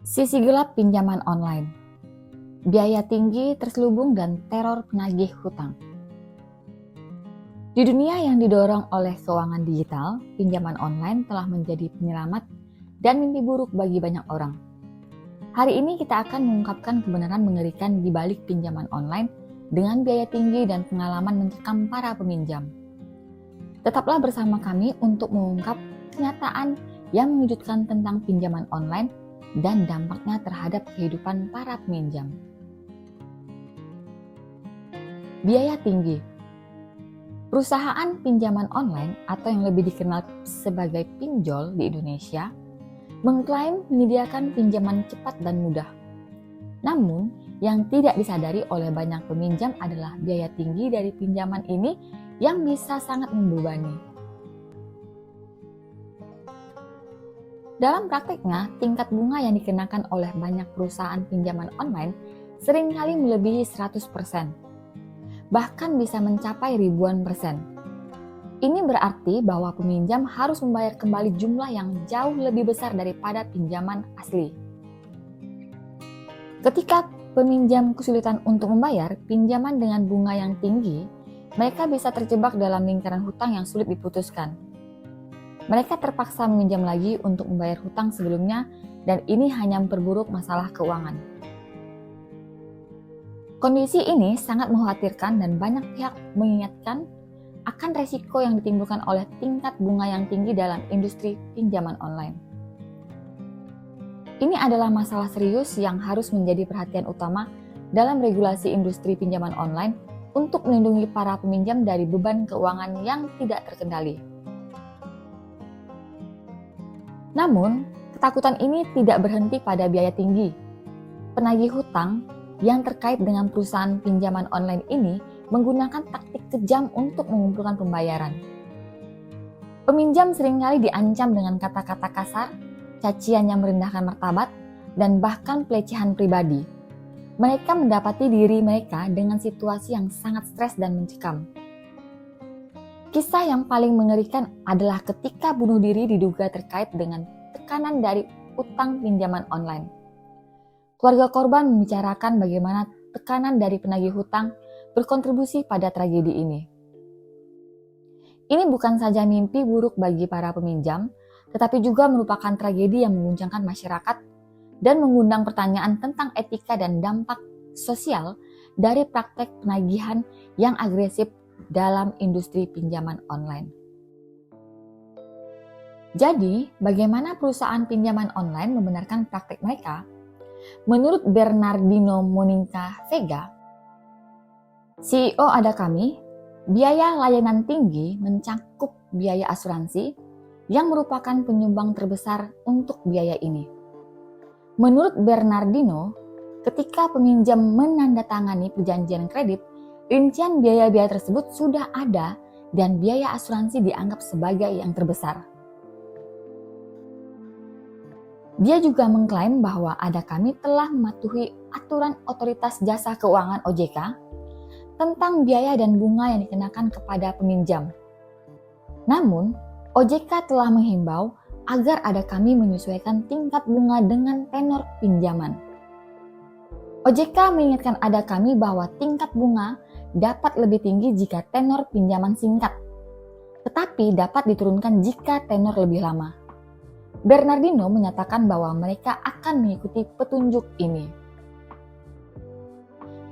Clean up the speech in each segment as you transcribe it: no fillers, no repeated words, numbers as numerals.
Sisi gelap pinjaman online, biaya tinggi terselubung dan teror penagih hutang. Di dunia yang didorong oleh keuangan digital, pinjaman online telah menjadi penyelamat dan mimpi buruk bagi banyak orang. Hari ini kita akan mengungkapkan kebenaran mengerikan di balik pinjaman online dengan biaya tinggi dan pengalaman mencekam para peminjam. Tetaplah bersama kami untuk mengungkap kenyataan yang mengejutkan tentang pinjaman online dan dampaknya terhadap kehidupan para peminjam. Biaya tinggi. Perusahaan pinjaman online atau yang lebih dikenal sebagai pinjol di Indonesia mengklaim menyediakan pinjaman cepat dan mudah. Namun, yang tidak disadari oleh banyak peminjam adalah biaya tinggi dari pinjaman ini yang bisa sangat membebani. Dalam prakteknya, tingkat bunga yang dikenakan oleh banyak perusahaan pinjaman online seringkali melebihi 100%, bahkan bisa mencapai ribuan persen. Ini berarti bahwa peminjam harus membayar kembali jumlah yang jauh lebih besar daripada pinjaman asli. Ketika peminjam kesulitan untuk membayar pinjaman dengan bunga yang tinggi, mereka bisa terjebak dalam lingkaran hutang yang sulit diputuskan. Mereka terpaksa meminjam lagi untuk membayar hutang sebelumnya dan ini hanya memperburuk masalah keuangan. Kondisi ini sangat mengkhawatirkan dan banyak pihak mengingatkan akan resiko yang ditimbulkan oleh tingkat bunga yang tinggi dalam industri pinjaman online. Ini adalah masalah serius yang harus menjadi perhatian utama dalam regulasi industri pinjaman online untuk melindungi para peminjam dari beban keuangan yang tidak terkendali. Namun, ketakutan ini tidak berhenti pada biaya tinggi. Penagih hutang yang terkait dengan perusahaan pinjaman online ini menggunakan taktik kejam untuk mengumpulkan pembayaran. Peminjam seringkali diancam dengan kata-kata kasar, cacian yang merendahkan martabat, dan bahkan pelecehan pribadi. Mereka mendapati diri mereka dengan situasi yang sangat stres dan mencekam. Kisah yang paling mengerikan adalah ketika bunuh diri diduga terkait dengan tekanan dari utang pinjaman online. Keluarga korban membicarakan bagaimana tekanan dari penagih hutang berkontribusi pada tragedi ini. Ini bukan saja mimpi buruk bagi para peminjam, tetapi juga merupakan tragedi yang mengguncangkan masyarakat dan mengundang pertanyaan tentang etika dan dampak sosial dari praktek penagihan yang agresif dalam industri pinjaman online. Jadi, bagaimana perusahaan pinjaman online membenarkan praktek mereka? Menurut Bernardino Monica Vega, CEO Adakami, biaya layanan tinggi mencakup biaya asuransi yang merupakan penyumbang terbesar untuk biaya ini. Menurut Bernardino, ketika peminjam menandatangani perjanjian kredit, rincian biaya-biaya tersebut sudah ada dan biaya asuransi dianggap sebagai yang terbesar. Dia juga mengklaim bahwa Adakami telah mematuhi aturan Otoritas Jasa Keuangan OJK tentang biaya dan bunga yang dikenakan kepada peminjam. Namun, OJK telah menghimbau agar Adakami menyesuaikan tingkat bunga dengan tenor pinjaman. OJK mengingatkan Adakami bahwa tingkat bunga dapat lebih tinggi jika tenor pinjaman singkat, tetapi dapat diturunkan jika tenor lebih lama. Bernardino menyatakan bahwa mereka akan mengikuti petunjuk ini.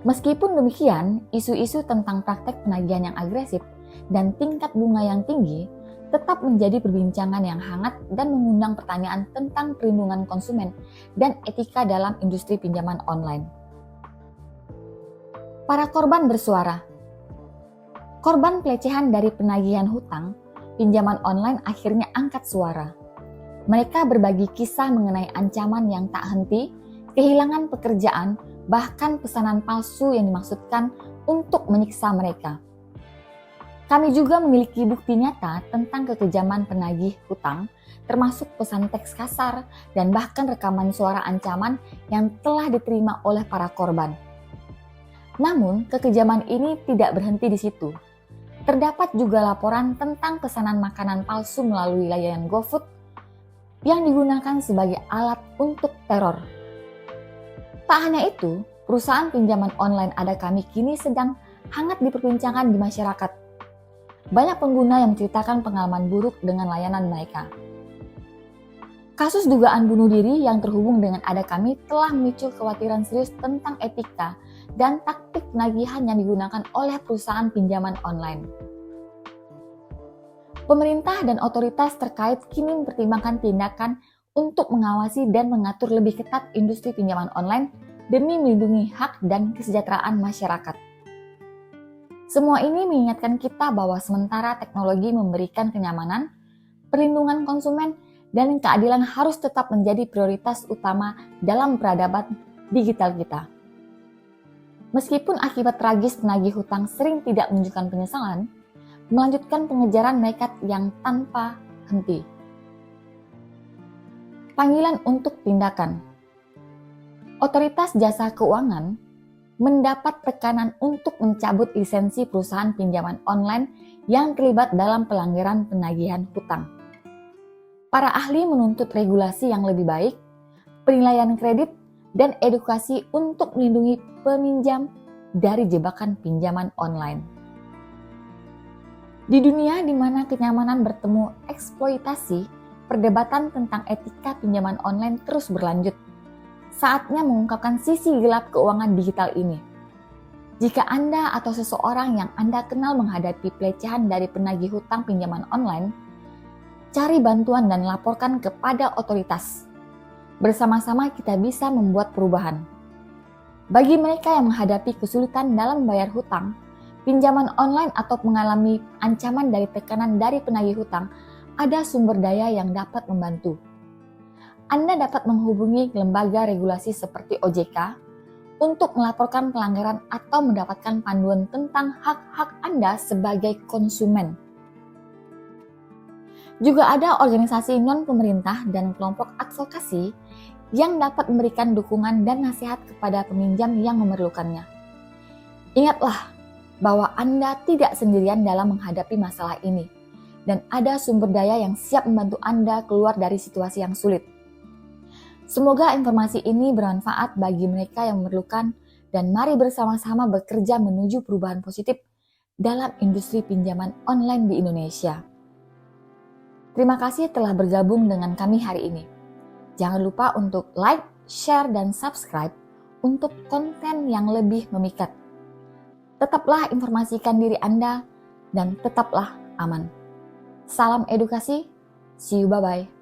Meskipun demikian, isu-isu tentang praktek penagihan yang agresif dan tingkat bunga yang tinggi tetap menjadi perbincangan yang hangat dan mengundang pertanyaan tentang perlindungan konsumen dan etika dalam industri pinjaman online. Para korban bersuara. Korban pelecehan dari penagihan hutang, pinjaman online akhirnya angkat suara. Mereka berbagi kisah mengenai ancaman yang tak henti, kehilangan pekerjaan, bahkan pesanan palsu yang dimaksudkan untuk menyiksa mereka. Kami juga memiliki bukti nyata tentang kekejaman penagih hutang, termasuk pesan teks kasar dan bahkan rekaman suara ancaman yang telah diterima oleh para korban. Namun, kekejaman ini tidak berhenti di situ. Terdapat juga laporan tentang pesanan makanan palsu melalui layanan GoFood yang digunakan sebagai alat untuk teror, Tak hanya itu, perusahaan pinjaman online Ada Kami kini sedang hangat diperbincangkan di masyarakat. Banyak pengguna yang menceritakan pengalaman buruk dengan layanan mereka. Kasus dugaan bunuh diri yang terhubung dengan Ada Kami telah memicu kekhawatiran serius tentang etika dan taktik penagihan yang digunakan oleh perusahaan pinjaman online. Pemerintah dan otoritas terkait kini mempertimbangkan tindakan untuk mengawasi dan mengatur lebih ketat industri pinjaman online demi melindungi hak dan kesejahteraan masyarakat. Semua ini mengingatkan kita bahwa sementara teknologi memberikan kenyamanan, perlindungan konsumen, dan keadilan harus tetap menjadi prioritas utama dalam peradaban digital kita. Meskipun akibat tragis penagih hutang sering tidak menunjukkan penyesalan, melanjutkan pengejaran nekat yang tanpa henti. Panggilan untuk tindakan. Otoritas Jasa Keuangan mendapat tekanan untuk mencabut lisensi perusahaan pinjaman online yang terlibat dalam pelanggaran penagihan hutang. Para ahli menuntut regulasi yang lebih baik, penilaian kredit, dan edukasi untuk melindungi peminjam dari jebakan pinjaman online. Di dunia di mana kenyamanan bertemu eksploitasi, perdebatan tentang etika pinjaman online terus berlanjut. Saatnya mengungkapkan sisi gelap keuangan digital ini. Jika Anda atau seseorang yang Anda kenal menghadapi pelecehan dari penagih hutang pinjaman online, cari bantuan dan laporkan kepada otoritas. Bersama-sama kita bisa membuat perubahan. Bagi mereka yang menghadapi kesulitan dalam membayar hutang, pinjaman online atau mengalami ancaman dari tekanan dari penagih hutang, ada sumber daya yang dapat membantu. Anda dapat menghubungi lembaga regulasi seperti OJK untuk melaporkan pelanggaran atau mendapatkan panduan tentang hak-hak Anda sebagai konsumen. Juga ada organisasi non-pemerintah dan kelompok advokasi yang dapat memberikan dukungan dan nasihat kepada peminjam yang memerlukannya. Ingatlah bahwa Anda tidak sendirian dalam menghadapi masalah ini, dan ada sumber daya yang siap membantu Anda keluar dari situasi yang sulit. Semoga informasi ini bermanfaat bagi mereka yang memerlukan, dan mari bersama-sama bekerja menuju perubahan positif dalam industri pinjaman online di Indonesia. Terima kasih telah bergabung dengan kami hari ini. Jangan lupa untuk like, share, dan subscribe untuk konten yang lebih memikat. Tetaplah informasikan diri Anda dan tetaplah aman. Salam edukasi, see you, bye-bye.